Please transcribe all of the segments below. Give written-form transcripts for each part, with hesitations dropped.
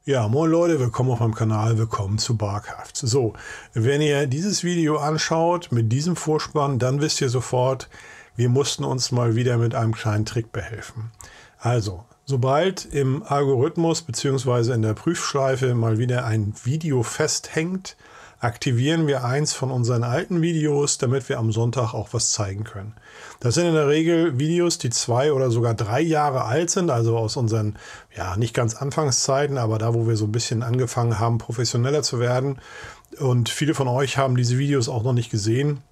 Ja, moin Leute, willkommen auf meinem Kanal, willkommen zu Barkhaft. So, wenn ihr dieses Video anschaut mit diesem Vorspann, dann wisst ihr sofort, wir mussten uns mal wieder mit einem kleinen Trick behelfen. Also, sobald im Algorithmus bzw. in der Prüfschleife mal wieder ein Video festhängt, aktivieren wir eins von unseren alten Videos, damit wir am Sonntag auch was zeigen können. Das sind in der Regel Videos, die 2 oder sogar 3 Jahre alt sind, also aus unseren, ja, nicht ganz Anfangszeiten, aber da, wo wir so ein bisschen angefangen haben, professioneller zu werden. Und viele von euch haben diese Videos auch noch nicht gesehen.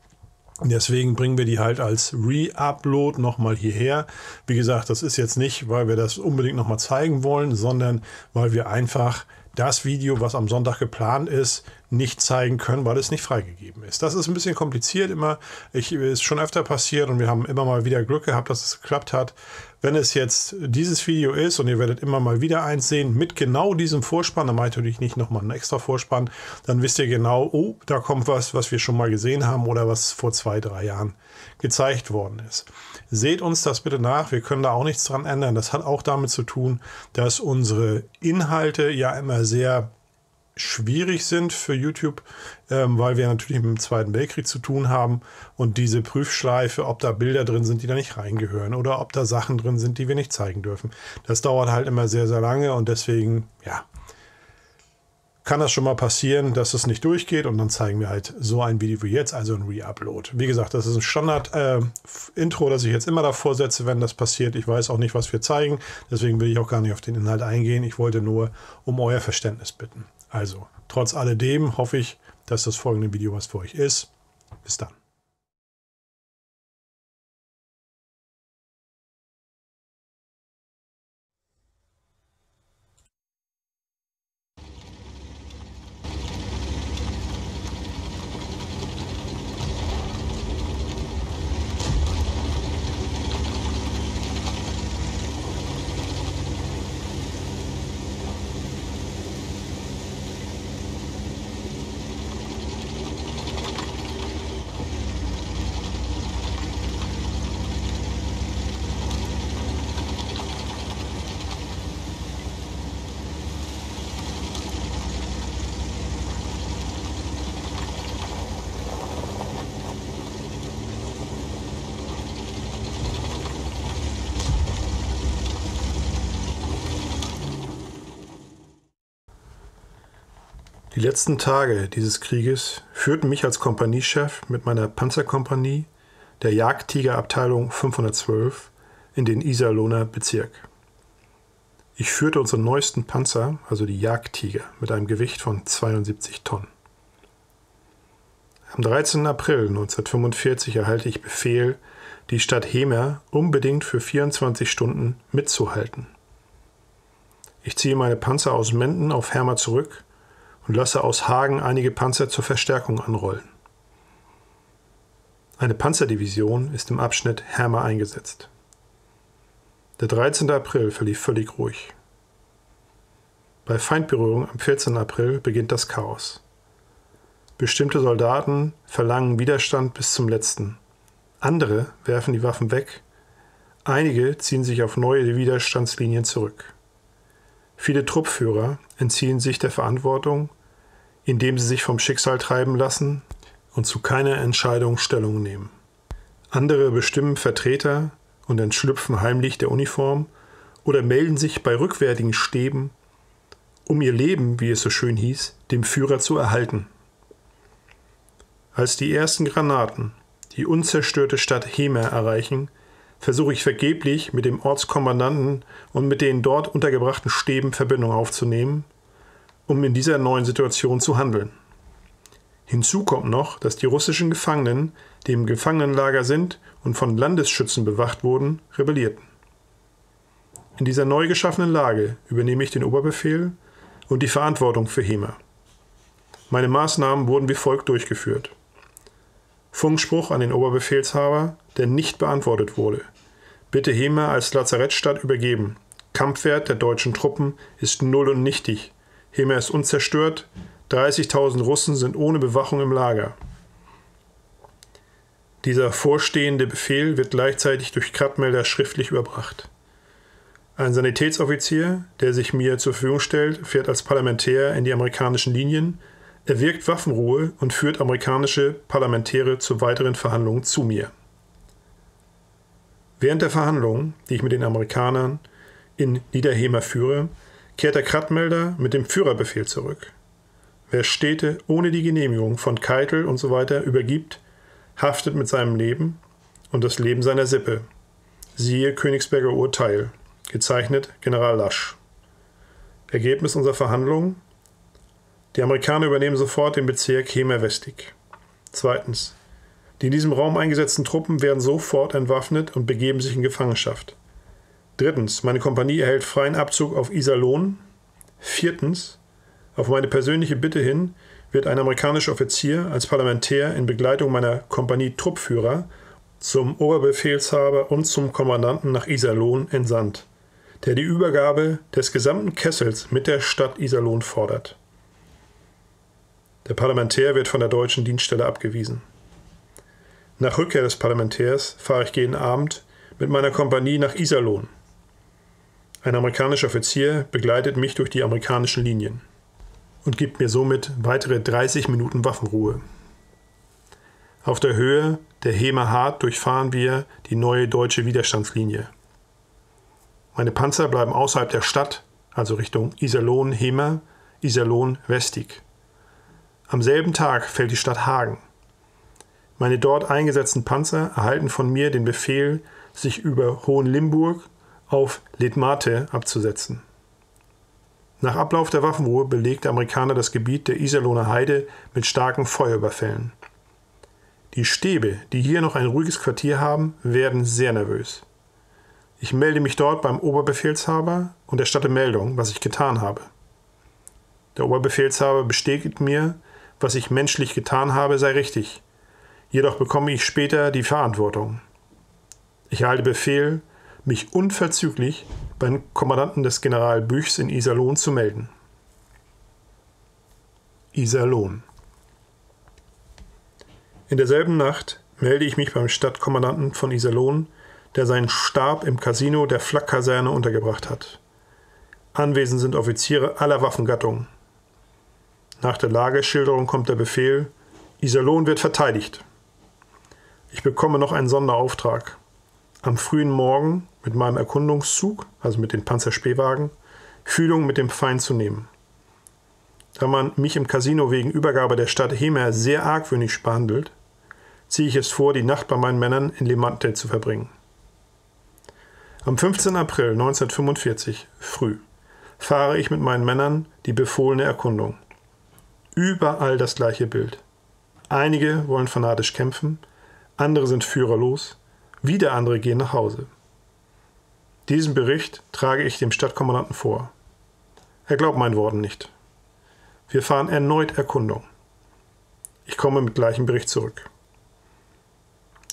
Deswegen bringen wir die halt als Re-Upload nochmal hierher. Wie gesagt, das ist jetzt nicht, weil wir das unbedingt nochmal zeigen wollen, sondern weil wir einfach das Video, was am Sonntag geplant ist, nicht zeigen können, weil es nicht freigegeben ist. Das ist ein bisschen kompliziert immer. Ist schon öfter passiert und wir haben immer mal wieder Glück gehabt, dass es geklappt hat. Wenn es jetzt dieses Video ist und ihr werdet immer mal wieder eins sehen mit genau diesem Vorspann, dann meint natürlich nicht nochmal einen extra Vorspann, dann wisst ihr genau, oh, da kommt was wir schon mal gesehen haben oder was vor 2, 3 Jahren gezeigt worden ist. Seht uns das bitte nach, wir können da auch nichts dran ändern. Das hat auch damit zu tun, dass unsere Inhalte ja immer sehr schwierig sind für YouTube, weil wir natürlich mit dem Zweiten Weltkrieg zu tun haben und diese Prüfschleife, ob da Bilder drin sind, die da nicht reingehören oder ob da Sachen drin sind, die wir nicht zeigen dürfen. Das dauert halt immer sehr, sehr lange und deswegen, ja, kann das schon mal passieren, dass es nicht durchgeht und dann zeigen wir halt so ein Video wie jetzt, also ein Re-Upload. Wie gesagt, das ist ein Standard-Intro, das ich jetzt immer davor setze, wenn das passiert. Ich weiß auch nicht, was wir zeigen, deswegen will ich auch gar nicht auf den Inhalt eingehen. Ich wollte nur um euer Verständnis bitten. Also, trotz alledem hoffe ich, dass das folgende Video was für euch ist. Bis dann. Die letzten Tage dieses Krieges führten mich als Kompaniechef mit meiner Panzerkompanie der Jagdtigerabteilung 512 in den Iserlohner Bezirk. Ich führte unseren neuesten Panzer, also die Jagdtiger, mit einem Gewicht von 72 Tonnen. Am 13. April 1945 erhalte ich Befehl, die Stadt Hemer unbedingt für 24 Stunden mitzuhalten. Ich ziehe meine Panzer aus Menden auf Hemer zurück und lasse aus Hagen einige Panzer zur Verstärkung anrollen. Eine Panzerdivision ist im Abschnitt Hemer eingesetzt. Der 13. April verlief völlig ruhig. Bei Feindberührung am 14. April beginnt das Chaos. Bestimmte Soldaten verlangen Widerstand bis zum letzten. Andere werfen die Waffen weg. Einige ziehen sich auf neue Widerstandslinien zurück. Viele Truppführer entziehen sich der Verantwortung, indem sie sich vom Schicksal treiben lassen und zu keiner Entscheidung Stellung nehmen. Andere bestimmen Vertreter und entschlüpfen heimlich der Uniform oder melden sich bei rückwärtigen Stäben, um ihr Leben, wie es so schön hieß, dem Führer zu erhalten. Als die ersten Granaten die unzerstörte Stadt Hemer erreichen, versuche ich vergeblich mit dem Ortskommandanten und mit den dort untergebrachten Stäben Verbindung aufzunehmen, um in dieser neuen Situation zu handeln. Hinzu kommt noch, dass die russischen Gefangenen, die im Gefangenenlager sind und von Landesschützen bewacht wurden, rebellierten. In dieser neu geschaffenen Lage übernehme ich den Oberbefehl und die Verantwortung für Hemer. Meine Maßnahmen wurden wie folgt durchgeführt. Funkspruch an den Oberbefehlshaber, der nicht beantwortet wurde. Bitte Hemer als Lazarettstadt übergeben. Kampfwert der deutschen Truppen ist null und nichtig. Hemer ist unzerstört. 30.000 Russen sind ohne Bewachung im Lager. Dieser vorstehende Befehl wird gleichzeitig durch Krattmelder schriftlich überbracht. Ein Sanitätsoffizier, der sich mir zur Verfügung stellt, fährt als Parlamentär in die amerikanischen Linien, erwirkt Waffenruhe und führt amerikanische Parlamentäre zu weiteren Verhandlungen zu mir. Während der Verhandlungen, die ich mit den Amerikanern in Niederhemer führe, kehrt der Kratmelder mit dem Führerbefehl zurück. Wer Städte ohne die Genehmigung von Keitel usw. übergibt, haftet mit seinem Leben und das Leben seiner Sippe. Siehe Königsberger Urteil. Gezeichnet General Lasch. Ergebnis unserer Verhandlungen: Die Amerikaner übernehmen sofort den Bezirk Hemer-Westig. Zweitens. Die in diesem Raum eingesetzten Truppen werden sofort entwaffnet und begeben sich in Gefangenschaft. Drittens. Meine Kompanie erhält freien Abzug auf Iserlohn. Viertens. Auf meine persönliche Bitte hin wird ein amerikanischer Offizier als Parlamentär in Begleitung meiner Kompanie-Truppführer zum Oberbefehlshaber und zum Kommandanten nach Iserlohn entsandt, der die Übergabe des gesamten Kessels mit der Stadt Iserlohn fordert. Der Parlamentär wird von der deutschen Dienststelle abgewiesen. Nach Rückkehr des Parlamentärs fahre ich jeden Abend mit meiner Kompanie nach Iserlohn. Ein amerikanischer Offizier begleitet mich durch die amerikanischen Linien und gibt mir somit weitere 30 Minuten Waffenruhe. Auf der Höhe der Hemer Hart durchfahren wir die neue deutsche Widerstandslinie. Meine Panzer bleiben außerhalb der Stadt, also Richtung Iserlohn-Hemer, Iserlohn-Westig. Am selben Tag fällt die Stadt Hagen. Meine dort eingesetzten Panzer erhalten von mir den Befehl, sich über Hohenlimburg auf Letmathe abzusetzen. Nach Ablauf der Waffenruhe belegt der Amerikaner das Gebiet der Iserlohner Heide mit starken Feuerüberfällen. Die Stäbe, die hier noch ein ruhiges Quartier haben, werden sehr nervös. Ich melde mich dort beim Oberbefehlshaber und erstatte Meldung, was ich getan habe. Der Oberbefehlshaber bestätigt mir, was ich menschlich getan habe, sei richtig. Jedoch bekomme ich später die Verantwortung. Ich erhalte Befehl, mich unverzüglich beim Kommandanten des General Büchs in Iserlohn zu melden. Iserlohn. In derselben Nacht melde ich mich beim Stadtkommandanten von Iserlohn, der seinen Stab im Casino der Flak-Kaserne untergebracht hat. Anwesend sind Offiziere aller Waffengattungen. Nach der Lageschilderung kommt der Befehl: Iserlohn wird verteidigt. Ich bekomme noch einen Sonderauftrag. Am frühen Morgen mit meinem Erkundungszug, also mit den Panzerspähwagen, Fühlung mit dem Feind zu nehmen. Da man mich im Casino wegen Übergabe der Stadt Hemer sehr argwöhnisch behandelt, ziehe ich es vor, die Nacht bei meinen Männern in Letmathe zu verbringen. Am 15. April 1945, früh, fahre ich mit meinen Männern die befohlene Erkundung. Überall das gleiche Bild. Einige wollen fanatisch kämpfen, andere sind führerlos, wieder andere gehen nach Hause. Diesen Bericht trage ich dem Stadtkommandanten vor. Er glaubt meinen Worten nicht. Wir fahren erneut Erkundung. Ich komme mit gleichem Bericht zurück.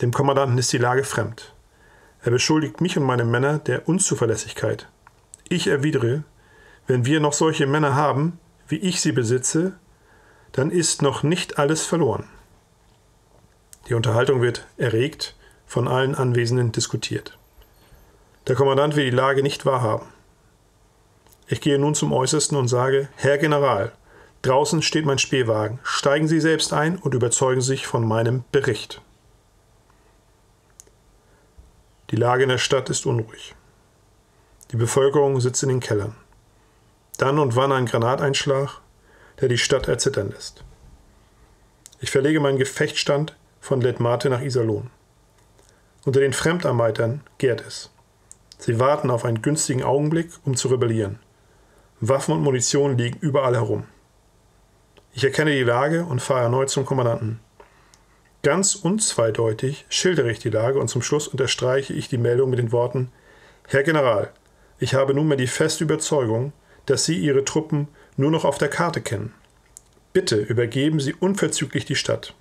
Dem Kommandanten ist die Lage fremd. Er beschuldigt mich und meine Männer der Unzuverlässigkeit. Ich erwidere, wenn wir noch solche Männer haben, wie ich sie besitze, dann ist noch nicht alles verloren. Die Unterhaltung wird erregt, von allen Anwesenden diskutiert. Der Kommandant will die Lage nicht wahrhaben. Ich gehe nun zum Äußersten und sage: Herr General, draußen steht mein Spähwagen. Steigen Sie selbst ein und überzeugen Sie sich von meinem Bericht. Die Lage in der Stadt ist unruhig. Die Bevölkerung sitzt in den Kellern. Dann und wann ein Granateinschlag, der die Stadt erzittern lässt. Ich verlege meinen Gefechtsstand von Letmathe nach Iserlohn. Unter den Fremdarbeitern gärt es. Sie warten auf einen günstigen Augenblick, um zu rebellieren. Waffen und Munition liegen überall herum. Ich erkenne die Lage und fahre erneut zum Kommandanten. Ganz unzweideutig schildere ich die Lage und zum Schluss unterstreiche ich die Meldung mit den Worten: Herr General, ich habe nunmehr die feste Überzeugung, dass Sie Ihre Truppen nur noch auf der Karte kennen. Bitte übergeben Sie unverzüglich die Stadt.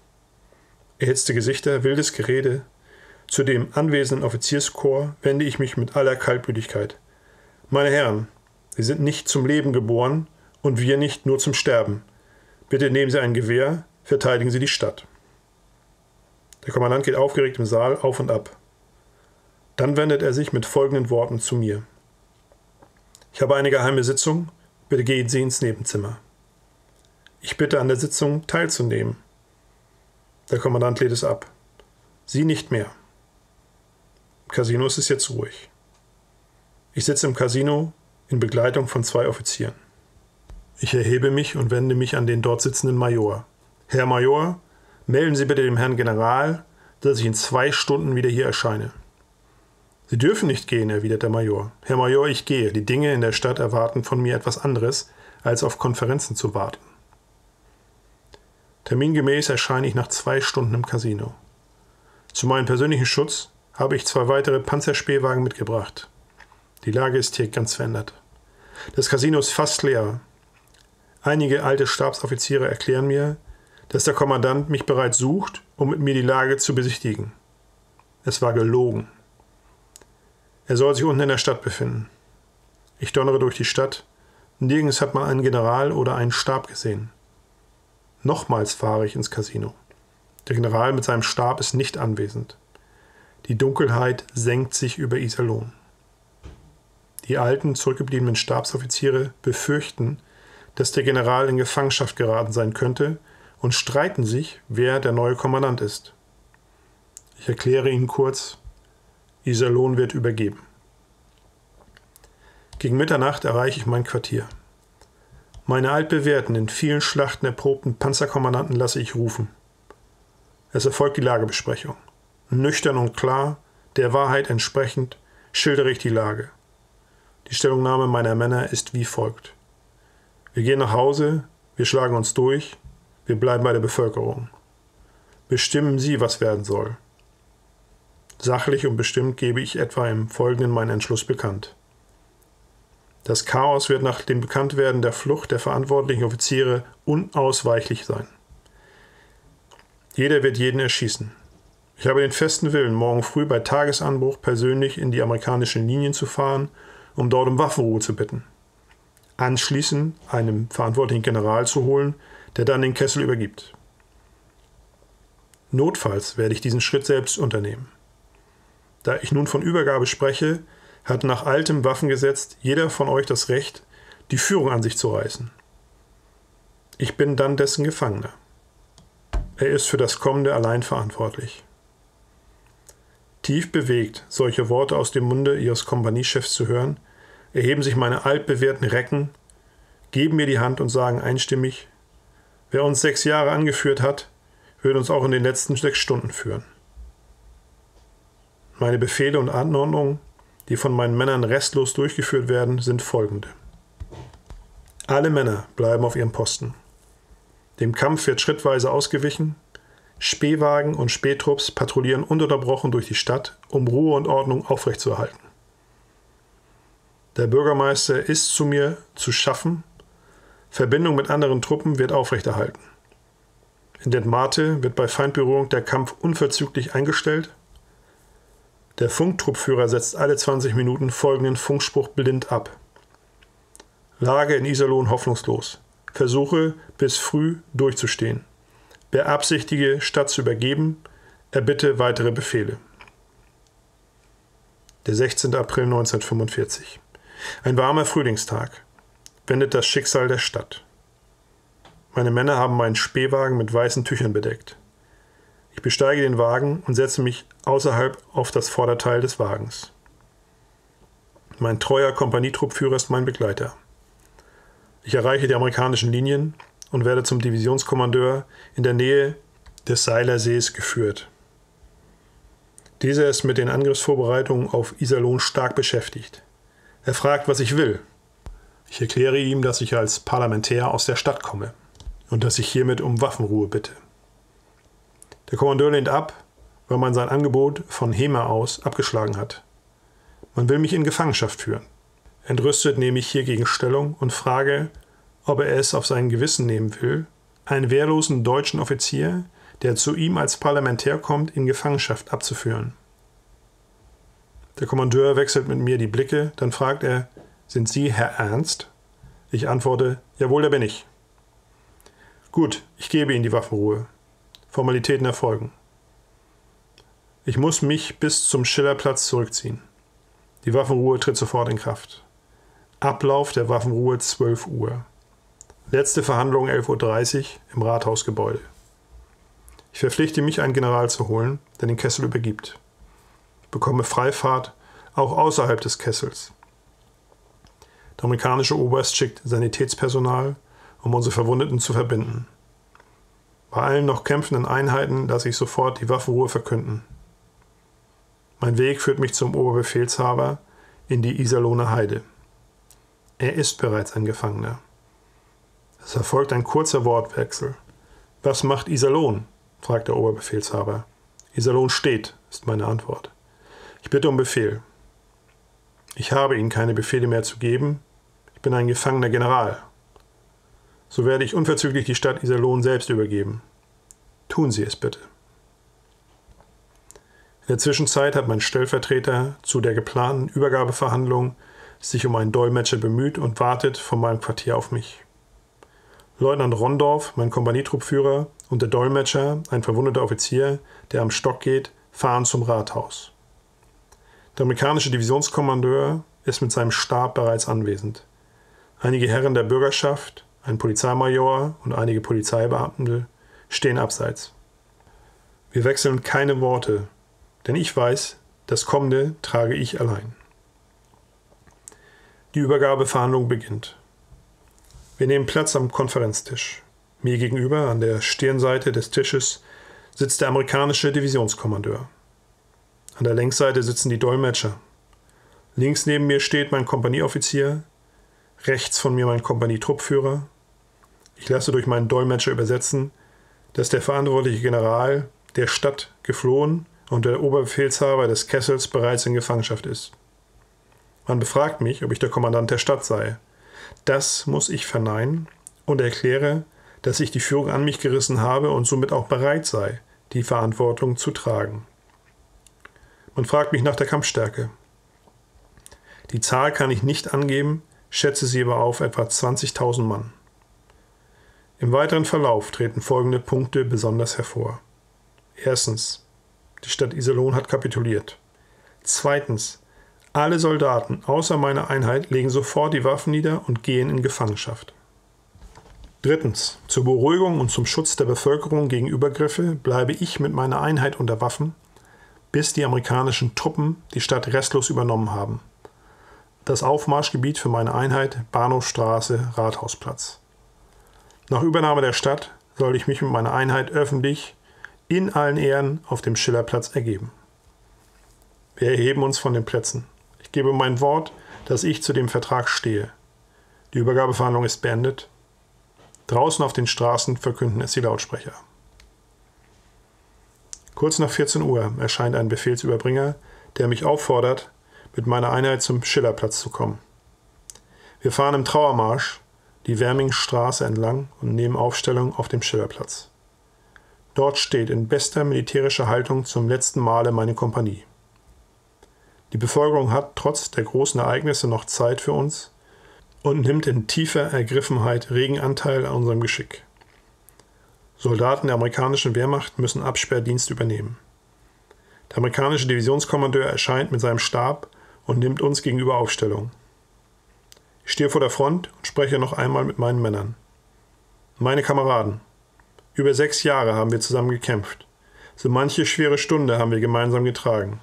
Erhitzte Gesichter, wildes Gerede. Zu dem anwesenden Offizierskorps wende ich mich mit aller Kaltblütigkeit. Meine Herren, Sie sind nicht zum Leben geboren und wir nicht nur zum Sterben. Bitte nehmen Sie ein Gewehr, verteidigen Sie die Stadt. Der Kommandant geht aufgeregt im Saal auf und ab. Dann wendet er sich mit folgenden Worten zu mir: Ich habe eine geheime Sitzung, bitte gehen Sie ins Nebenzimmer. Ich bitte an der Sitzung teilzunehmen. Der Kommandant lädt es ab. Sie nicht mehr. Im Casino ist es jetzt ruhig. Ich sitze im Casino in Begleitung von 2 Offizieren. Ich erhebe mich und wende mich an den dort sitzenden Major. Herr Major, melden Sie bitte dem Herrn General, dass ich in 2 Stunden wieder hier erscheine. Sie dürfen nicht gehen, erwidert der Major. Herr Major, ich gehe. Die Dinge in der Stadt erwarten von mir etwas anderes, als auf Konferenzen zu warten. Termingemäß erscheine ich nach 2 Stunden im Casino. Zu meinem persönlichen Schutz habe ich 2 weitere Panzerspähwagen mitgebracht. Die Lage ist hier ganz verändert. Das Casino ist fast leer. Einige alte Stabsoffiziere erklären mir, dass der Kommandant mich bereits sucht, um mit mir die Lage zu besichtigen. Es war gelogen. Er soll sich unten in der Stadt befinden. Ich donnere durch die Stadt. Nirgends hat man einen General oder einen Stab gesehen. Nochmals fahre ich ins Casino. Der General mit seinem Stab ist nicht anwesend. Die Dunkelheit senkt sich über Iserlohn. Die alten, zurückgebliebenen Stabsoffiziere befürchten, dass der General in Gefangenschaft geraten sein könnte und streiten sich, wer der neue Kommandant ist. Ich erkläre ihnen kurz, Iserlohn wird übergeben. Gegen Mitternacht erreiche ich mein Quartier. Meine altbewährten, in vielen Schlachten erprobten Panzerkommandanten lasse ich rufen. Es erfolgt die Lagebesprechung. Nüchtern und klar, der Wahrheit entsprechend, schildere ich die Lage. Die Stellungnahme meiner Männer ist wie folgt. Wir gehen nach Hause, wir schlagen uns durch, wir bleiben bei der Bevölkerung. Bestimmen Sie, was werden soll. Sachlich und bestimmt gebe ich etwa im Folgenden meinen Entschluss bekannt. Das Chaos wird nach dem Bekanntwerden der Flucht der verantwortlichen Offiziere unausweichlich sein. Jeder wird jeden erschießen. Ich habe den festen Willen, morgen früh bei Tagesanbruch persönlich in die amerikanischen Linien zu fahren, um dort um Waffenruhe zu bitten. Anschließend einen verantwortlichen General zu holen, der dann den Kessel übergibt. Notfalls werde ich diesen Schritt selbst unternehmen. Da ich nun von Übergabe spreche, hat nach altem Waffengesetz jeder von euch das Recht, die Führung an sich zu reißen. Ich bin dann dessen Gefangener. Er ist für das Kommende allein verantwortlich. Tief bewegt, solche Worte aus dem Munde ihres Kompaniechefs zu hören, erheben sich meine altbewährten Recken, geben mir die Hand und sagen einstimmig, wer uns 6 Jahre angeführt hat, wird uns auch in den letzten 6 Stunden führen. Meine Befehle und Anordnungen, die von meinen Männern restlos durchgeführt werden, sind folgende. Alle Männer bleiben auf ihrem Posten. Dem Kampf wird schrittweise ausgewichen. Spähwagen und Spähtrupps patrouillieren ununterbrochen durch die Stadt, um Ruhe und Ordnung aufrechtzuerhalten. Der Bürgermeister ist zu mir zu schaffen. Verbindung mit anderen Truppen wird aufrechterhalten. In Dithmarte wird bei Feindberührung der Kampf unverzüglich eingestellt. Der Funktruppführer setzt alle 20 Minuten folgenden Funkspruch blind ab. Lage in Iserlohn hoffnungslos. Versuche bis früh durchzustehen. Beabsichtige, Stadt zu übergeben. Erbitte weitere Befehle. Der 16. April 1945. Ein warmer Frühlingstag. Wendet das Schicksal der Stadt. Meine Männer haben meinen Spähwagen mit weißen Tüchern bedeckt. Ich besteige den Wagen und setze mich außerhalb auf das Vorderteil des Wagens. Mein treuer Kompanietruppführer ist mein Begleiter. Ich erreiche die amerikanischen Linien und werde zum Divisionskommandeur in der Nähe des Seilersees geführt. Dieser ist mit den Angriffsvorbereitungen auf Iserlohn stark beschäftigt. Er fragt, was ich will. Ich erkläre ihm, dass ich als Parlamentär aus der Stadt komme und dass ich hiermit um Waffenruhe bitte. Der Kommandeur lehnt ab, weil man sein Angebot von Hema aus abgeschlagen hat. Man will mich in Gefangenschaft führen. Entrüstet nehme ich hiergegen Stellung und frage, ob er es auf sein Gewissen nehmen will, einen wehrlosen deutschen Offizier, der zu ihm als Parlamentär kommt, in Gefangenschaft abzuführen. Der Kommandeur wechselt mit mir die Blicke, dann fragt er, sind Sie Herr Ernst? Ich antworte, jawohl, da bin ich. Gut, ich gebe Ihnen die Waffenruhe. Formalitäten erfolgen. Ich muss mich bis zum Schillerplatz zurückziehen. Die Waffenruhe tritt sofort in Kraft. Ablauf der Waffenruhe 12 Uhr. Letzte Verhandlung 11:30 Uhr im Rathausgebäude. Ich verpflichte mich, einen General zu holen, der den Kessel übergibt. Ich bekomme Freifahrt, auch außerhalb des Kessels. Der amerikanische Oberst schickt Sanitätspersonal, um unsere Verwundeten zu verbinden. Bei allen noch kämpfenden Einheiten lasse ich sofort die Waffenruhe verkünden. Mein Weg führt mich zum Oberbefehlshaber in die Iserlohner Heide. Er ist bereits ein Gefangener. Es erfolgt ein kurzer Wortwechsel. »Was macht Iserlohn?« fragt der Oberbefehlshaber. »Iserlohn steht«, ist meine Antwort. Ich bitte um Befehl. Ich habe Ihnen keine Befehle mehr zu geben. Ich bin ein gefangener General. So werde ich unverzüglich die Stadt Iserlohn selbst übergeben. Tun Sie es bitte. In der Zwischenzeit hat mein Stellvertreter zu der geplanten Übergabeverhandlung sich um einen Dolmetscher bemüht und wartet von meinem Quartier auf mich. Leutnant Rondorf, mein Kompanietruppführer, und der Dolmetscher, ein verwundeter Offizier, der am Stock geht, fahren zum Rathaus. Der amerikanische Divisionskommandeur ist mit seinem Stab bereits anwesend. Einige Herren der Bürgerschaft, ein Polizeimajor und einige Polizeibeamte stehen abseits. Wir wechseln keine Worte, denn ich weiß, das Kommende trage ich allein. Die Übergabeverhandlung beginnt. Wir nehmen Platz am Konferenztisch. Mir gegenüber, an der Stirnseite des Tisches, sitzt der amerikanische Divisionskommandeur. An der Längsseite sitzen die Dolmetscher. Links neben mir steht mein Kompanieoffizier, rechts von mir mein Kompanietruppführer. Ich lasse durch meinen Dolmetscher übersetzen, dass der verantwortliche General der Stadt geflohen und der Oberbefehlshaber des Kessels bereits in Gefangenschaft ist. Man befragt mich, ob ich der Kommandant der Stadt sei. Das muss ich verneinen und erkläre, dass ich die Führung an mich gerissen habe und somit auch bereit sei, die Verantwortung zu tragen. Man fragt mich nach der Kampfstärke. Die Zahl kann ich nicht angeben, schätze sie aber auf etwa 20.000 Mann. Im weiteren Verlauf treten folgende Punkte besonders hervor. Erstens, die Stadt Iserlohn hat kapituliert. Zweitens, alle Soldaten außer meiner Einheit legen sofort die Waffen nieder und gehen in Gefangenschaft. Drittens, zur Beruhigung und zum Schutz der Bevölkerung gegen Übergriffe bleibe ich mit meiner Einheit unter Waffen, bis die amerikanischen Truppen die Stadt restlos übernommen haben. Das Aufmarschgebiet für meine Einheit Bahnhofstraße, Rathausplatz. Nach Übernahme der Stadt soll ich mich mit meiner Einheit öffentlich in allen Ehren auf dem Schillerplatz ergeben. Wir erheben uns von den Plätzen. Ich gebe mein Wort, dass ich zu dem Vertrag stehe. Die Übergabeverhandlung ist beendet. Draußen auf den Straßen verkünden es die Lautsprecher. Kurz nach 14 Uhr erscheint ein Befehlsüberbringer, der mich auffordert, mit meiner Einheit zum Schillerplatz zu kommen. Wir fahren im Trauermarsch die Wermingstraße entlang und nehmen Aufstellung auf dem Schillerplatz. Dort steht in bester militärischer Haltung zum letzten Male meine Kompanie. Die Bevölkerung hat trotz der großen Ereignisse noch Zeit für uns und nimmt in tiefer Ergriffenheit regen Anteil an unserem Geschick. Soldaten der amerikanischen Wehrmacht müssen Absperrdienst übernehmen. Der amerikanische Divisionskommandeur erscheint mit seinem Stab und nimmt uns gegenüber Aufstellung. Ich stehe vor der Front und spreche noch einmal mit meinen Männern. Meine Kameraden, über 6 Jahre haben wir zusammen gekämpft. So manche schwere Stunde haben wir gemeinsam getragen.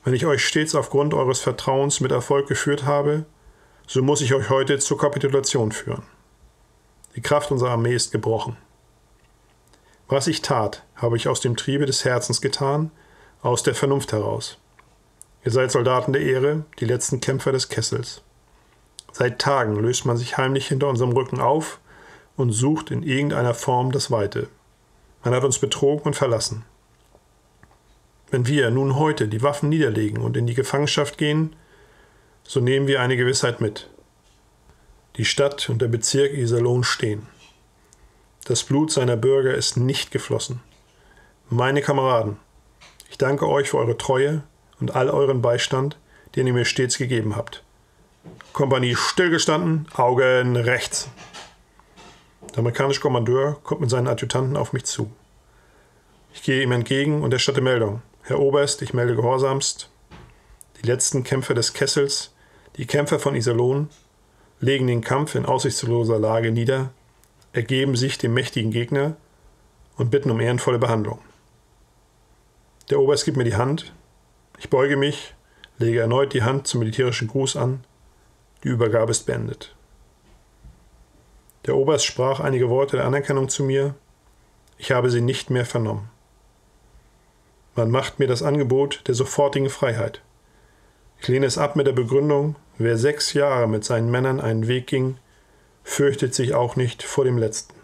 Wenn ich euch stets aufgrund eures Vertrauens mit Erfolg geführt habe, so muss ich euch heute zur Kapitulation führen. Die Kraft unserer Armee ist gebrochen. Was ich tat, habe ich aus dem Triebe des Herzens getan, aus der Vernunft heraus. Ihr seid Soldaten der Ehre, die letzten Kämpfer des Kessels. Seit Tagen löst man sich heimlich hinter unserem Rücken auf und sucht in irgendeiner Form das Weite. Man hat uns betrogen und verlassen. Wenn wir nun heute die Waffen niederlegen und in die Gefangenschaft gehen, so nehmen wir eine Gewissheit mit. Die Stadt und der Bezirk Iserlohn stehen. Das Blut seiner Bürger ist nicht geflossen. Meine Kameraden, ich danke euch für eure Treue und all euren Beistand, den ihr mir stets gegeben habt. Kompanie stillgestanden, Augen rechts. Der amerikanische Kommandeur kommt mit seinen Adjutanten auf mich zu. Ich gehe ihm entgegen und erstatte Meldung. Herr Oberst, ich melde gehorsamst. Die letzten Kämpfer des Kessels, Die Kämpfer von Iserlohn legen den Kampf in aussichtsloser Lage nieder, ergeben sich dem mächtigen Gegner und bitten um ehrenvolle Behandlung. Der Oberst gibt mir die Hand, ich beuge mich, lege erneut die Hand zum militärischen Gruß an, die Übergabe ist beendet. Der Oberst sprach einige Worte der Anerkennung zu mir, ich habe sie nicht mehr vernommen. Man macht mir das Angebot der sofortigen Freiheit. Ich lehne es ab mit der Begründung, wer 6 Jahre mit seinen Männern einen Weg ging, fürchtet sich auch nicht vor dem letzten.